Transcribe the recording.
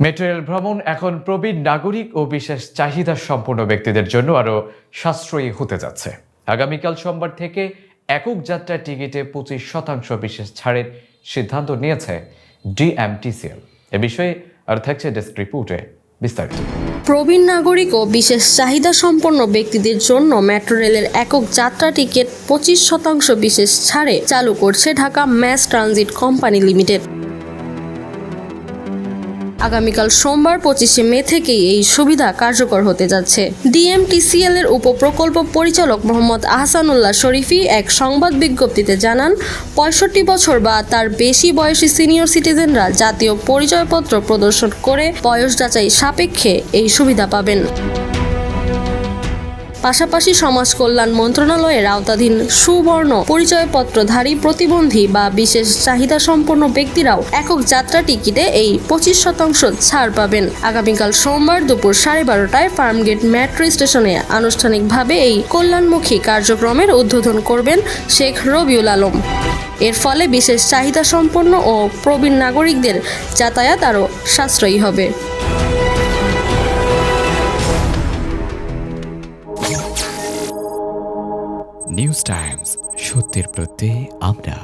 Metro rail ভ্রমণ এখন প্রবীণ নাগরিক ও বিশেষ চাহিদা সম্পন্ন ব্যক্তিদের জন্য আরও সাশ্রয়ী হতে যাচ্ছে। আগামীকাল সোমবার থেকে একক যাত্রার টিকিটে 25% বিশেষ ছাড়ের সিদ্ধান্ত নিয়েছে ডিএমটিসিএল। এ বিষয়ে আর থাকছে ডেস্ক রিপোর্টে বিস্তারিত। প্রবীণ নাগরিক ও বিশেষ চাহিদা সম্পন্ন ব্যক্তিদের জন্য মেট্রো রেলের একক যাত্রা টিকিট 25% বিশেষ ছাড়ে চালু করছে Dhaka mass transit company limited. আগামীকাল সোমবার 25 মে থেকেই এই সুবিধা কার্যকর হতে যাচ্ছে। ডিএমটিসিএল এর উপপ্রকল্প পরিচালক মোহাম্মদ আহসানুল্লাহ শরীফী এক সংবাদ বিজ্ঞপ্তিতে জানান, 65 বছর বা তার বেশি বয়সী সিনিয়র সিটিজেনরা জাতীয় পরিচয়পত্র প্রদর্শন করে বয়স যাচাই সাপেক্ষে এই সুবিধা পাবেন। পাশাপাশি সমাজ কল্যাণ মন্ত্রণালয়ের আওতাধীন সুবর্ণ পরিচয়পত্রধারী প্রতিবন্ধী বা বিশেষ চাহিদা সম্পন্ন ব্যক্তিরাও একক যাত্রা টিকিটে এই 25% ছাড় পাবেন। আগামীকাল সোমবার দুপুর 12:30টায় ফার্মগেট মেট্রো স্টেশনে আনুষ্ঠানিকভাবে এই কল্যাণমুখী কার্যক্রমের উদ্বোধন করবেন শেখ রবিউল আলম। এর ফলে বিশেষ চাহিদা সম্পন্ন ও প্রবীণ নাগরিকদের যাতায়াত আরও সাশ্রয়ী হবে। নিউজ টাইমস, সত্যের প্রত্যয়ে আমরা।